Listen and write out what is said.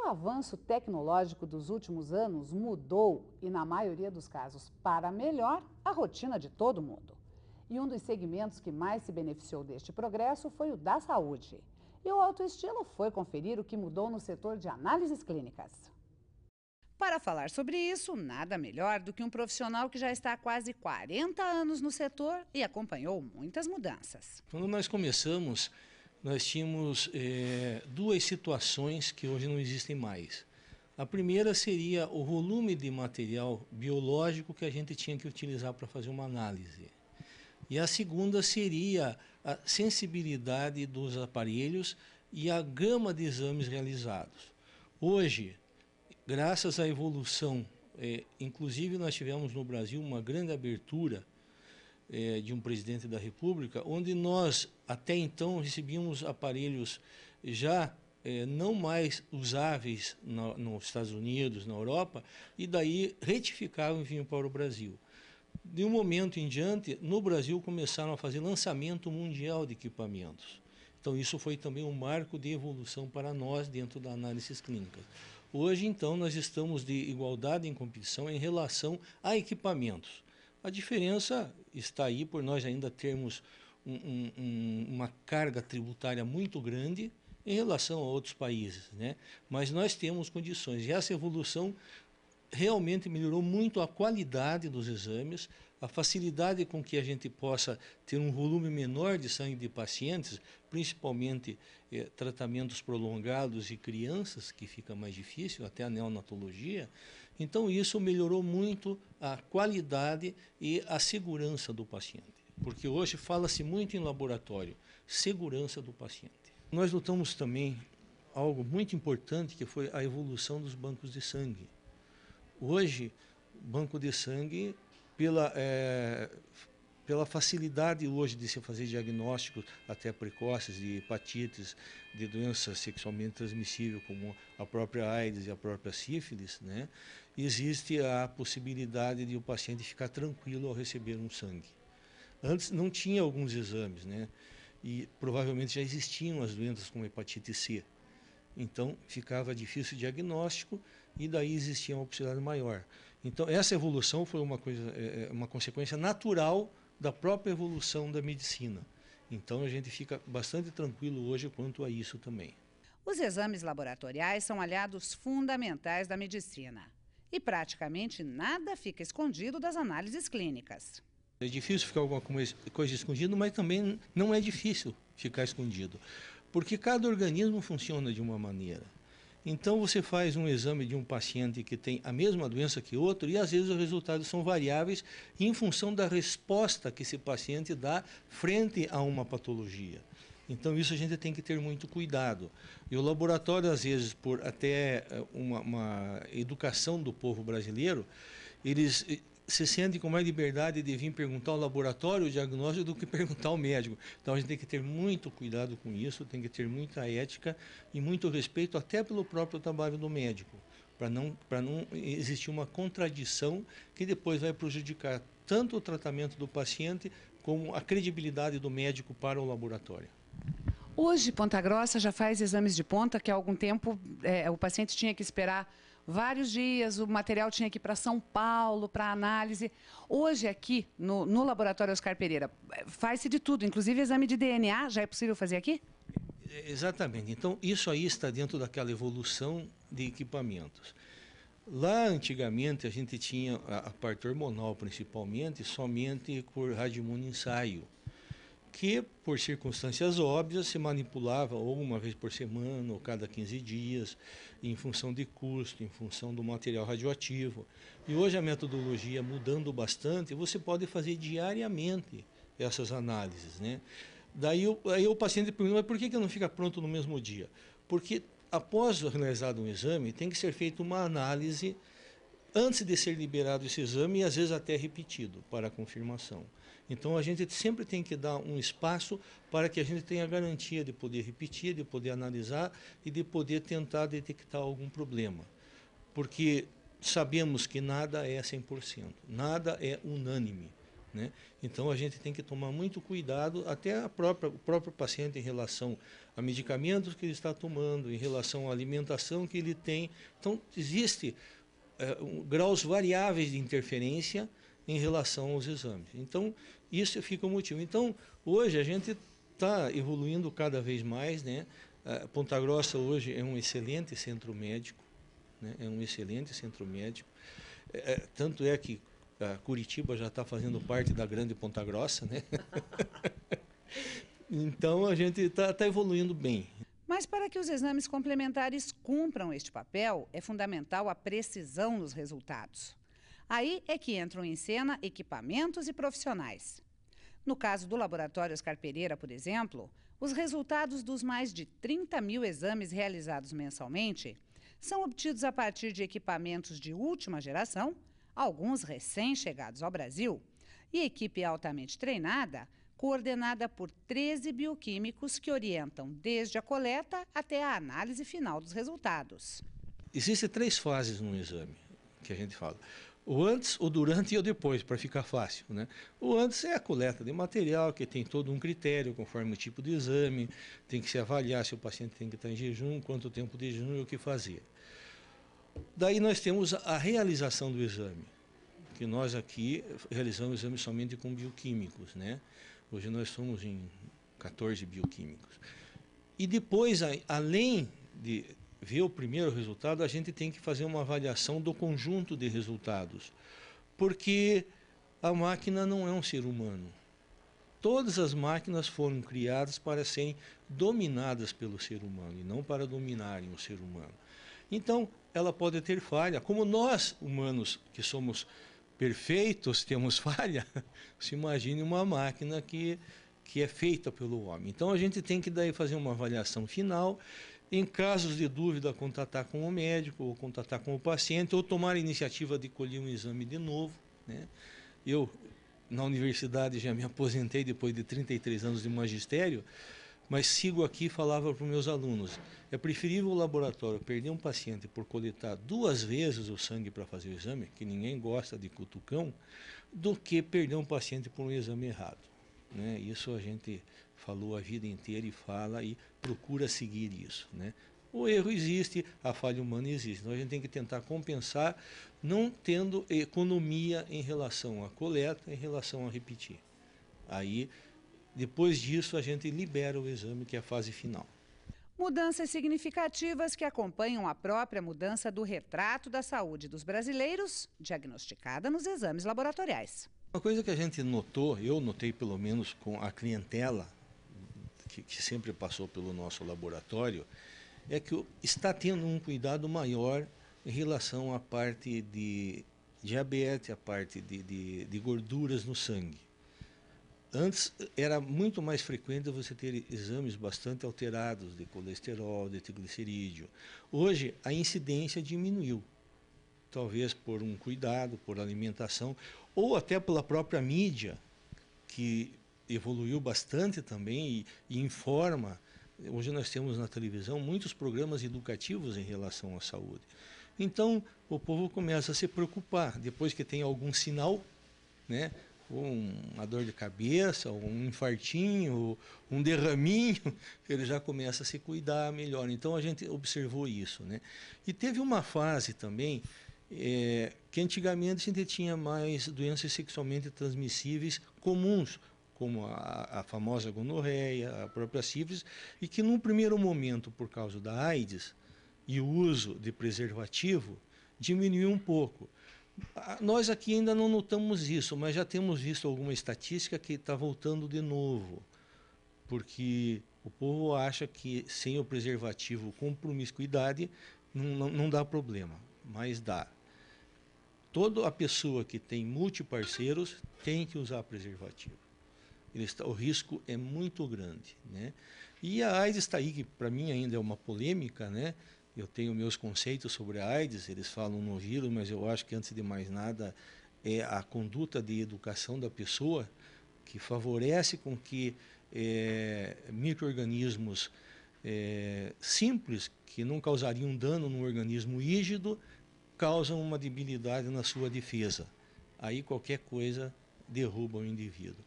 O avanço tecnológico dos últimos anos mudou, e na maioria dos casos para melhor, a rotina de todo mundo. E um dos segmentos que mais se beneficiou deste progresso foi o da saúde. E o Alto Estilo foi conferir o que mudou no setor de análises clínicas. Para falar sobre isso, nada melhor do que um profissional que já está há quase 40 anos no setor e acompanhou muitas mudanças. Quando nós começamos, nós tínhamos duas situações que hoje não existem mais. A primeira seria o volume de material biológico que a gente tinha que utilizar para fazer uma análise. E a segunda seria a sensibilidade dos aparelhos e a gama de exames realizados. Hoje, graças à evolução, inclusive nós tivemos no Brasil uma grande abertura de um presidente da República, onde nós até então recebíamos aparelhos já não mais usáveis nos Estados Unidos, na Europa, e daí retificavam e vinham para o Brasil. De um momento em diante, no Brasil começaram a fazer lançamento mundial de equipamentos. Então isso foi também um marco de evolução para nós dentro da análise clínica. Hoje, então, nós estamos de igualdade em competição em relação a equipamentos. A diferença está aí por nós ainda termos uma carga tributária muito grande em relação a outros países, né? Mas nós temos condições, e essa evolução realmente melhorou muito a qualidade dos exames, a facilidade com que a gente possa ter um volume menor de sangue de pacientes, principalmente tratamentos prolongados e crianças, que fica mais difícil, até a neonatologia. Então isso melhorou muito a qualidade e a segurança do paciente, porque hoje fala-se muito em laboratório, segurança do paciente. Nós notamos também algo muito importante, que foi a evolução dos bancos de sangue. Hoje, banco de sangue, pela facilidade hoje de se fazer diagnósticos até precoces de hepatites, de doenças sexualmente transmissíveis como a própria AIDS e a própria sífilis, né, existe a possibilidade de o paciente ficar tranquilo ao receber um sangue. Antes não tinha alguns exames, né, e provavelmente já existiam as doenças como hepatite C. Então ficava difícil o diagnóstico e daí existia uma possibilidade maior. Então essa evolução foi uma consequência natural da própria evolução da medicina. Então a gente fica bastante tranquilo hoje quanto a isso também. Os exames laboratoriais são aliados fundamentais da medicina. E praticamente nada fica escondido das análises clínicas. É difícil ficar alguma coisa escondida, mas também não é difícil ficar escondido, porque cada organismo funciona de uma maneira. Então você faz um exame de um paciente que tem a mesma doença que outro e às vezes os resultados são variáveis em função da resposta que esse paciente dá frente a uma patologia. Então isso a gente tem que ter muito cuidado. E o laboratório, às vezes, por até uma educação do povo brasileiro, eles se sentem com mais liberdade de vir perguntar ao laboratório o diagnóstico do que perguntar ao médico. Então a gente tem que ter muito cuidado com isso, tem que ter muita ética e muito respeito até pelo próprio trabalho do médico, para não existir uma contradição que depois vai prejudicar tanto o tratamento do paciente como a credibilidade do médico para o laboratório. Hoje, Ponta Grossa já faz exames de ponta que há algum tempo o paciente tinha que esperar vários dias, o material tinha que ir para São Paulo para análise. Hoje aqui no laboratório Oscar Pereira faz-se de tudo, inclusive exame de DNA, já é possível fazer aqui? Exatamente, então isso aí está dentro daquela evolução de equipamentos. Lá antigamente a gente tinha a parte hormonal principalmente somente por radioimunoensaio, que por circunstâncias óbvias se manipulava ou uma vez por semana ou cada 15 dias, em função de custo, em função do material radioativo. E hoje a metodologia mudando bastante, você pode fazer diariamente essas análises, né? Daí o paciente pergunta, mas por que não fica pronto no mesmo dia? Porque após realizado um exame, tem que ser feita uma análise antes de ser liberado esse exame e às vezes até repetido para a confirmação. Então a gente sempre tem que dar um espaço para que a gente tenha a garantia de poder repetir, de poder analisar e de poder tentar detectar algum problema. Porque sabemos que nada é 100%, nada é unânime. né? Então a gente tem que tomar muito cuidado, até o próprio paciente em relação a medicamentos que ele está tomando, em relação à alimentação que ele tem. Então existe graus variáveis de interferência em relação aos exames. Então isso fica o motivo. Então hoje a gente está evoluindo cada vez mais, né? Ponta Grossa hoje é um excelente centro médico, né? É um excelente centro médico. Tanto é que Curitiba já está fazendo parte da grande Ponta Grossa, né? Então a gente está evoluindo bem. Mas para que os exames complementares cumpram este papel, é fundamental a precisão nos resultados. Aí é que entram em cena equipamentos e profissionais. No caso do Laboratório Oscar Pereira, por exemplo, os resultados dos mais de 30 mil exames realizados mensalmente são obtidos a partir de equipamentos de última geração, alguns recém-chegados ao Brasil, e equipe altamente treinada, coordenada por 13 bioquímicos que orientam desde a coleta até a análise final dos resultados. Existem 3 fases no exame que a gente fala. O antes, o durante e o depois, para ficar fácil, né? O antes é a coleta de material, que tem todo um critério, conforme o tipo de exame, tem que se avaliar se o paciente tem que estar em jejum, quanto tempo de jejum e o que fazer. Daí nós temos a realização do exame, que nós aqui realizamos exame somente com bioquímicos, né? Hoje nós somos em 14 bioquímicos. E depois, além de ver o primeiro resultado, a gente tem que fazer uma avaliação do conjunto de resultados, porque a máquina não é um ser humano. Todas as máquinas foram criadas para serem dominadas pelo ser humano e não para dominarem o ser humano. Então, ela pode ter falha. Como nós, humanos, que somos perfeitos, temos falha, se imagine uma máquina que é feita pelo homem. Então, a gente tem que daí fazer uma avaliação final. Em casos de dúvida, contatar com o médico, ou contatar com o paciente, ou tomar a iniciativa de colher um exame de novo, né? Eu, na universidade, já me aposentei depois de 33 anos de magistério, mas sigo aqui e falava para os meus alunos, é preferível o laboratório perder um paciente por coletar 2 vezes o sangue para fazer o exame, que ninguém gosta de cutucão, do que perder um paciente por um exame errado, né? Isso a gente falou a vida inteira e fala e procura seguir isso, né? O erro existe, a falha humana existe. Então a gente tem que tentar compensar, não tendo economia em relação à coleta, em relação a repetir. Aí, depois disso, a gente libera o exame, que é a fase final. Mudanças significativas que acompanham a própria mudança do retrato da saúde dos brasileiros, diagnosticada nos exames laboratoriais. Uma coisa que a gente notou, eu notei pelo menos com a clientela que sempre passou pelo nosso laboratório, é que está tendo um cuidado maior em relação à parte de diabetes, à parte de gorduras no sangue. Antes era muito mais frequente você ter exames bastante alterados de colesterol, de triglicerídeo. Hoje a incidência diminuiu, talvez por um cuidado, por alimentação, ou até pela própria mídia, que evoluiu bastante também e informa. Hoje nós temos na televisão muitos programas educativos em relação à saúde. Então o povo começa a se preocupar, depois que tem algum sinal, né? Uma dor de cabeça, um infartinho, um derraminho, ele já começa a se cuidar melhor. Então a gente observou isso, né? E teve uma fase também que antigamente a gente tinha mais doenças sexualmente transmissíveis comuns, como a famosa gonorreia, a própria sífilis, e que num primeiro momento, por causa da AIDS e o uso de preservativo, diminuiu um pouco. Nós aqui ainda não notamos isso, mas já temos visto alguma estatística que está voltando de novo, porque o povo acha que sem o preservativo com promiscuidade não dá problema, mas dá. Toda a pessoa que tem multiparceiros tem que usar preservativo. O risco é muito grande, né? E a AIDS está aí, que para mim ainda é uma polêmica, né? Eu tenho meus conceitos sobre a AIDS, eles falam no vírus, mas eu acho que antes de mais nada é a conduta de educação da pessoa que favorece com que micro-organismos simples, que não causariam dano no organismo rígido, causam uma debilidade na sua defesa. Aí qualquer coisa derruba o indivíduo.